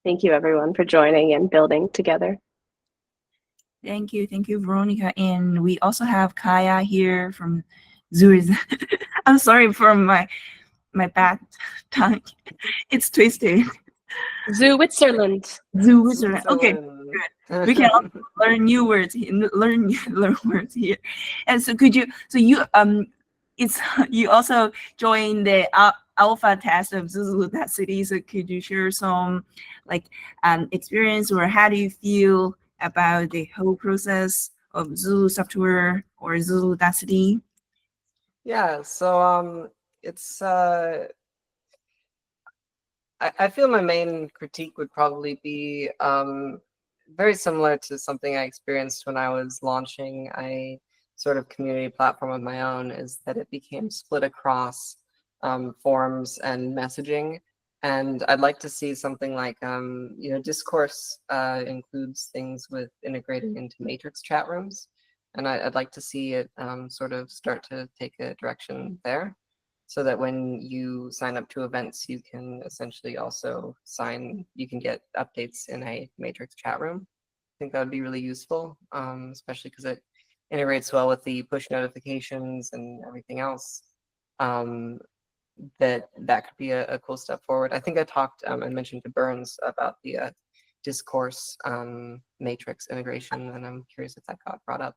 thank you, everyone, for joining and building together. Thank you, Veronica. And we also have Kaya here from Zurich. I'm sorry for my bad tongue. It's twisted. Switzerland. Okay, good. We can also learn new words. Learn words here. And so you also joined the alpha test of Zuzalu.City. So could you share some experience, or how do you feel about the whole process of Zuzalu Software or Zuzalu.City? Yeah, so it's I feel my main critique would probably be very similar to something I experienced when I was launching a sort of community platform of my own, is that it became split across forums and messaging. And I'd like to see something like, Discourse includes things with integrating into Matrix chat rooms. And I'd like to see it sort of start to take a direction there, so that when you sign up to events, you can essentially also you can get updates in a Matrix chat room. I think that would be really useful, especially because it integrates well with the push notifications and everything else. That could be a cool step forward. I think I talked and mentioned to Burns about the Discourse Matrix integration, and I'm curious if that got brought up.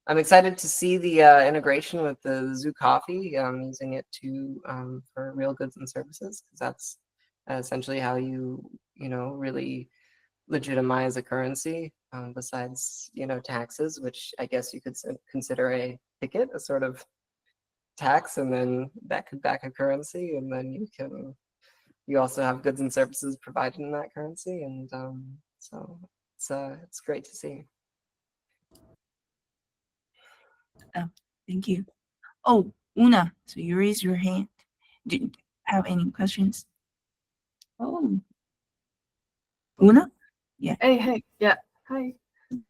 I'm excited to see the integration with the zu.Coffee, using it for real goods and services, because that's essentially how you really legitimize a currency, besides taxes, which I guess you could consider a ticket, a sort of tax, and then that could back a currency, and then you also have goods and services provided in that currency, and so it's great to see. Thank you. Oh, Una, so you raised your hand. Do you have any questions? Oh, Una? Yeah. Hey, yeah, hi.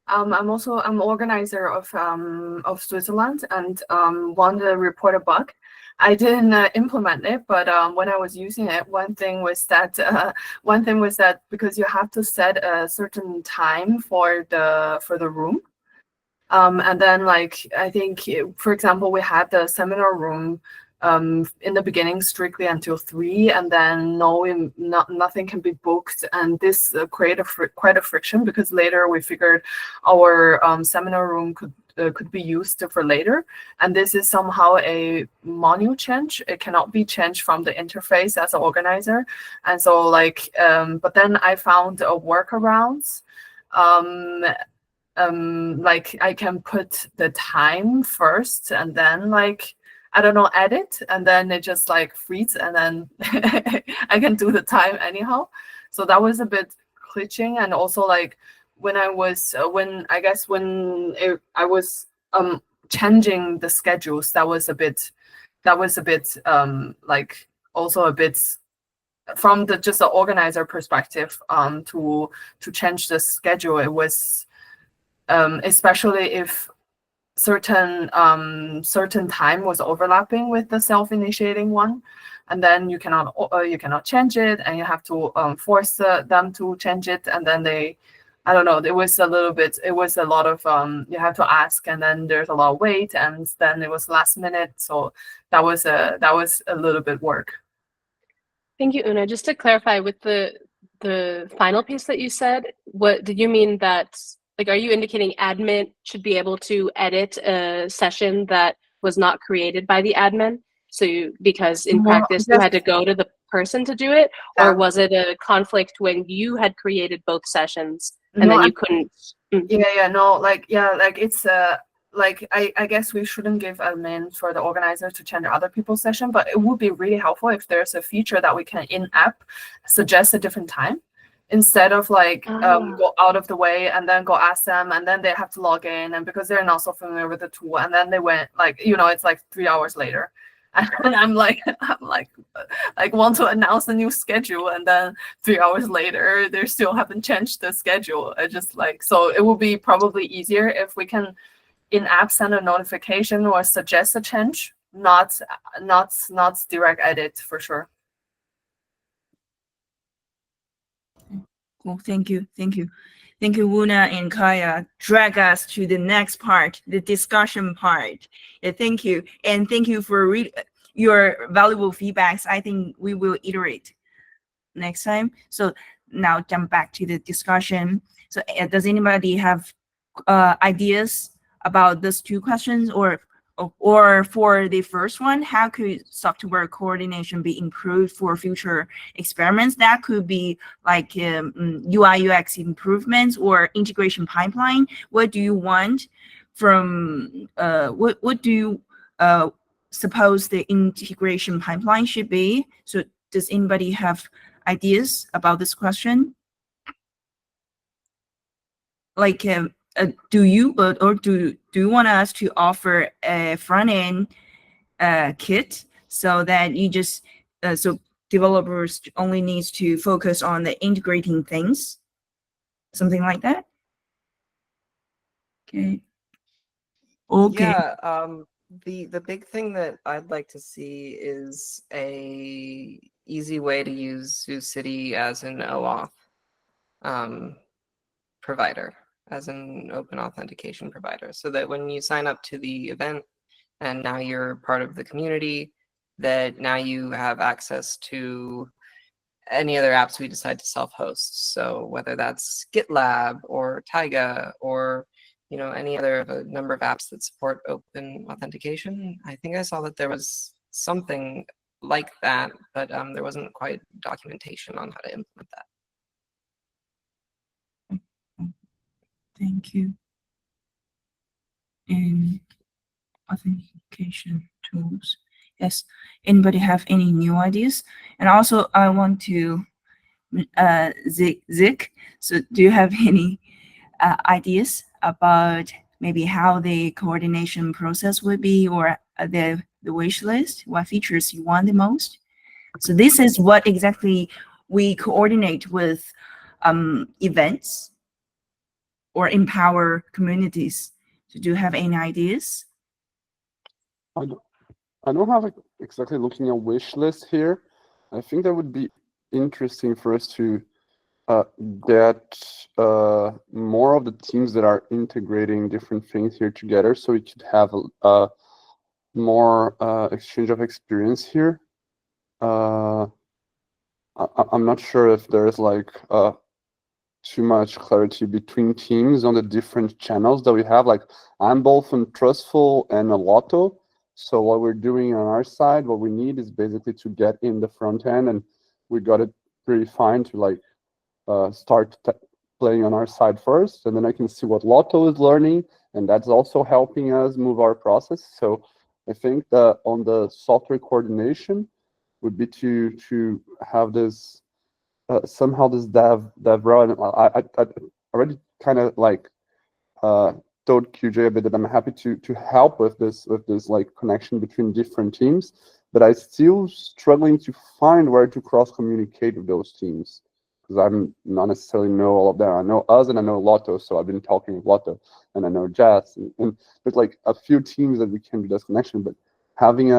I'm organizer of Switzerland, and want to report a bug. I didn't implement it, but when I was using it, one thing was that because you have to set a certain time for the room. And then, like, I think, for example, we had the seminar room in the beginning strictly until 3, and then nothing can be booked, and this created quite a friction, because later we figured our seminar room could be used for later, and this is somehow a manual change. It cannot be changed from the interface as an organizer, and so but then I found a workarounds. Like, I can put the time first, and then, like, I don't know, edit, and then it just like freeze, and then I can do the time anyhow. So that was a bit glitching. And also, like, when I was changing the schedules, that was a bit like, also a bit from just the organizer perspective, to change the schedule. It was especially if certain time was overlapping with the self-initiating one, and then you cannot change it, and you have to force them to change it, and then I don't know, it was a lot of you have to ask, and then there's a lot of wait, and then it was last minute, so that was a little bit work. Thank you, Una. Just to clarify, with the final piece that you said, what did you mean? That, like, are you indicating admin should be able to edit a session that was not created by the admin? So because in practice you had to go to the person to do it, or was it a conflict when you had created both sessions and then you couldn't? It's like, I guess we shouldn't give admin for the organizer to change other people's session, but it would be really helpful if there's a feature that we can in-app suggest a different time, instead of like go out of the way and then go ask them, and then they have to log in, and because they're not so familiar with the tool, and then they went, like, it's like 3 hours later, and I'm like want to announce a new schedule, and then 3 hours later they still haven't changed the schedule. I just so it would be probably easier if we can in-app send a notification or suggest a change, not direct edit, for sure. Well, thank you, Una and Kaya. Drag us to the next part, the discussion part. Thank you, and thank you for your valuable feedbacks. I think we will iterate next time. So now jump back to the discussion. So does anybody have ideas about these two questions, or or for the first one, how could software coordination be improved for future experiments? That could be like UI UX improvements or integration pipeline. What do you want from what do you suppose the integration pipeline should be? So does anybody have ideas about this question? Like do you want us to offer a front end kit so that you just so developers only needs to focus on the integrating things, something like that? Okay. Yeah, the big thing that I'd like to see is a easy way to use ZuCity as an OAuth provider, as an open authentication provider, so that when you sign up to the event and now you're part of the community, that now you have access to any other apps we decide to self-host. So whether that's GitLab or Taiga or any other of a number of apps that support open authentication. I think I saw that there was something like that, but there wasn't quite documentation on how to implement that. Thank you. And authentication tools. Yes. Anybody have any new ideas? And also, I want to Zik. So, do you have any ideas about maybe how the coordination process would be, or the wish list? What features you want the most? So this is what exactly we coordinate with events or empower communities. So do you have any ideas? I don't have exactly looking at wish list here. I think that would be interesting for us to get more of the teams that are integrating different things here together, so we could have more exchange of experience here. I'm not sure if there's like too much clarity between teams on the different channels that we have. Like I'm both on Trustful and a Lotto. So what we're doing on our side, what we need is basically to get in the front end, and we got it pretty fine to like start playing on our side first, and then I can see what Lotto is learning, and that's also helping us move our process. So I think that on the software coordination would be to have this somehow this dev run. I already kind of like told QJ a bit that I'm happy to help with this like connection between different teams, but I still struggling to find where to cross communicate with those teams, because I'm not necessarily know all of them. I know us and I know Lotto, so I've been talking with Lotto, and I know Jazz, and there's like a few teams that we can do this connection, but having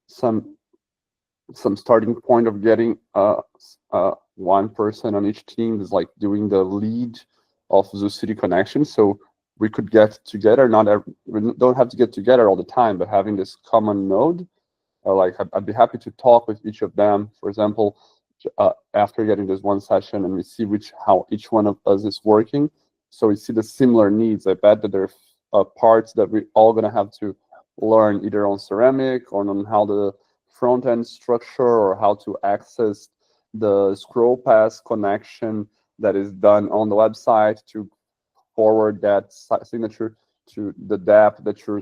some starting point of getting one person on each team is like doing the lead of ZuCity connection, so we could get together. We don't have to get together all the time, but having this common node, like I'd be happy to talk with each of them. For example, after getting this one session, and we see how each one of us is working, so we see the similar needs. I bet that there are parts that we're all gonna have to learn either on Ceramic or on how the front end structure or how to access the scroll pass connection that is done on the website to forward that signature to the dApp that you're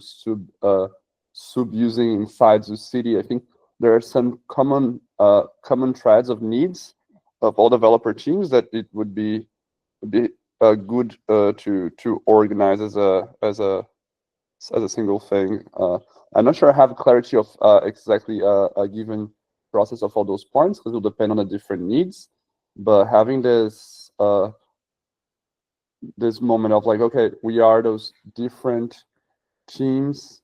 sub using inside ZuCity. I think there are some common threads of needs of all developer teams that it would be good to organize as a single thing. I'm not sure I have clarity of exactly a given process of all those points, because it will depend on the different needs. But having this this moment of like, okay, we are those different teams,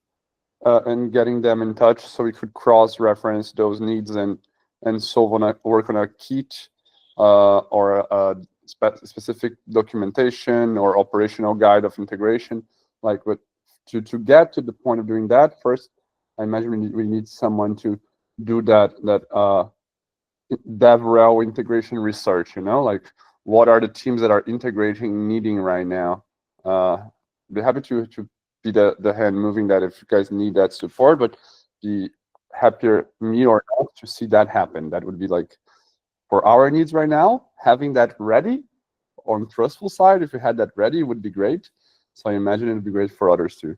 and getting them in touch so we could cross-reference those needs and work on a kit or a specific documentation or operational guide of integration. Like, to get to the point of doing that, first, I imagine we need someone to do that DevRel integration research. Like, what are the teams that are integrating needing right now? Be happy to be the hand moving that if you guys need that support, but be happier, me or not, to see that happen. That would be like, for our needs right now, having that ready on Trustful side, if we had that ready, would be great. So I imagine it would be great for others too.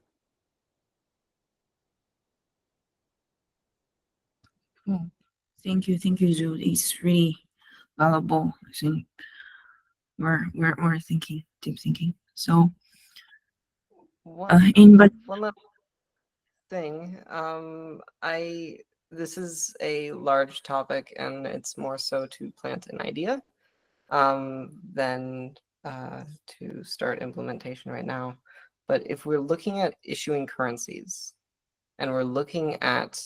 Cool. Thank you, Zu. It's really valuable. I think we're thinking, deep thinking. So, One last thing. This is a large topic, and it's more so to plant an idea than to start implementation right now. But if we're looking at issuing currencies, and we're looking at,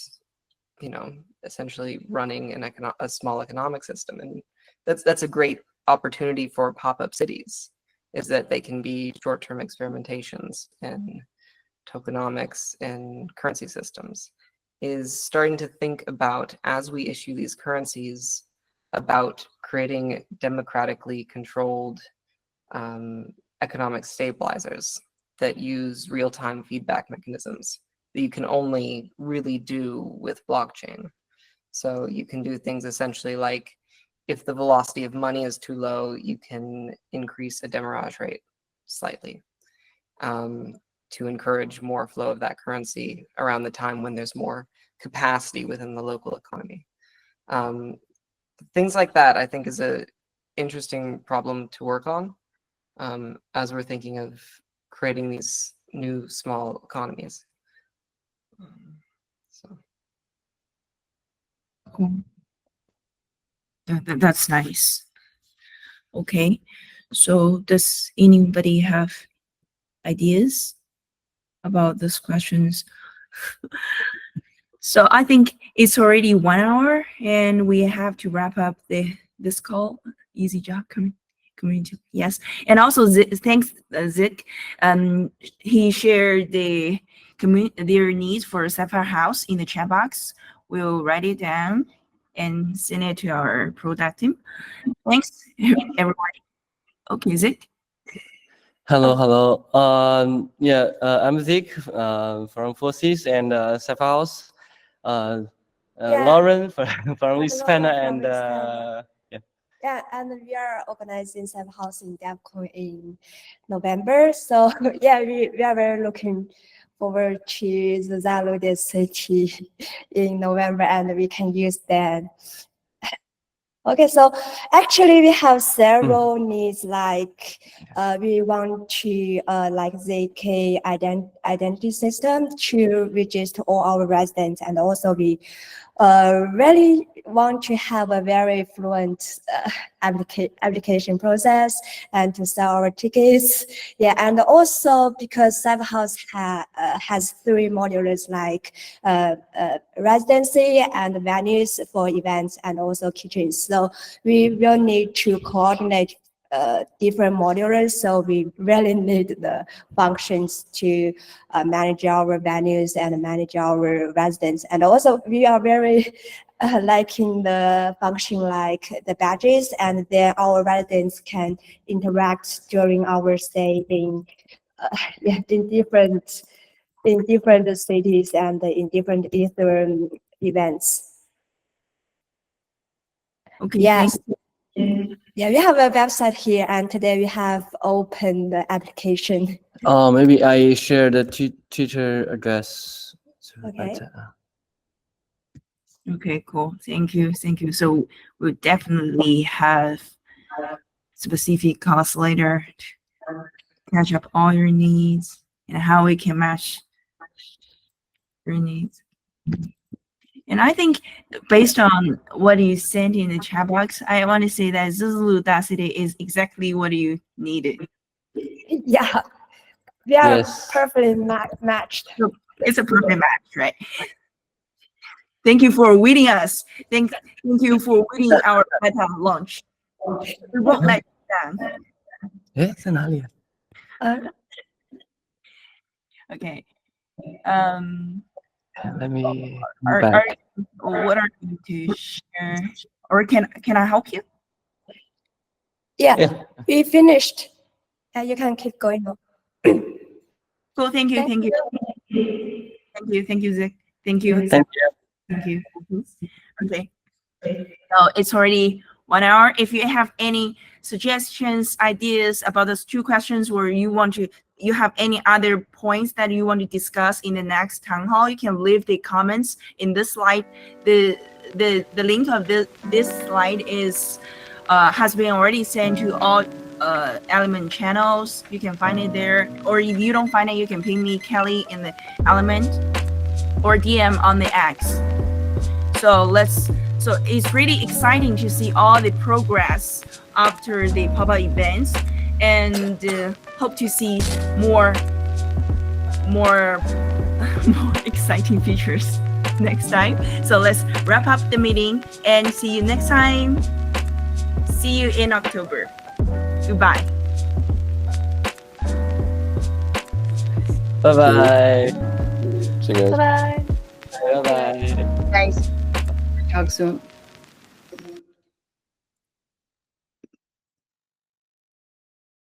essentially running a small economic system, and that's a great opportunity for pop-up cities, is that they can be short-term experimentations in tokenomics and currency systems, is starting to think about, as we issue these currencies, about creating democratically controlled economic stabilizers that use real-time feedback mechanisms that you can only really do with blockchain. So you can do things essentially like, if the velocity of money is too low, you can increase a demurrage rate slightly to encourage more flow of that currency around the time when there's more capacity within the local economy. Things like that, I think, is an interesting problem to work on as we're thinking of creating these new small economies. Cool. That's nice. Okay, so does anybody have ideas about these questions? So I think it's already 1 hour, and we have to wrap up this call. Easy job coming to, yes. And also thanks Zik. He shared their needs for Sapphire House in the chat box. We'll write it down and send it to our product team. Thanks, everybody. Okay, Zik. Hello. I'm Zik from Forces and Sapphire House. Lauren from Wispana and Yeah, and we are organizing Sapphire House in DevCon in November. So yeah, we are very looking forward to Zuzalu.City in November, and we can use that. Okay, so actually we have several needs, like we want to like ZK identity system to register all our residents, and also we really want to have a very fluent application process and to sell our tickets. Yeah, and also because Sapphire House has 3 modules, like residency and venues for events and also kitchens. So we will need to coordinate different modules, so we really need the functions to manage our venues and manage our residents. And also we are very liking the function like the badges, and then our residents can interact during our stay in different cities and in different events. Okay. Yes. Yeah, we have a website here, and today we have opened the application. Maybe I share the Twitter address. Okay. Okay, cool. Thank you. So we'll definitely have specific calls later to catch up all your needs and how we can match your needs. And I think based on what you sent in the chat box, I want to say that Zuzalu.City is exactly what you needed. Yeah, we are perfectly matched. It's a perfect match, right? Thank you for waiting us. Thank you for waiting our beta launch. We won't let you down. Okay. Let me what are you to share? Or can I help you? Yeah, we finished. You can keep going on. Cool. Thank you. Thank you. Thank you. Thank you, Zach. Thank you. Thank you. Thank you. Okay. So it's already 1 hour. If you have any suggestions, ideas about those 2 questions, or you have any other points that you want to discuss in the next town hall, you can leave the comments in this slide. The link of this slide is has been already sent to all Element channels. You can find it there, or if you don't find it, you can ping me, Kelly, in the Element, or DM on the X. So it's really exciting to see all the progress after the pop-up events, and hope to see more exciting features next time. So let's wrap up the meeting and see you next time. See you in October. Goodbye. Bye-bye. See you guys. Bye. Bye-bye. Thanks. Talk soon.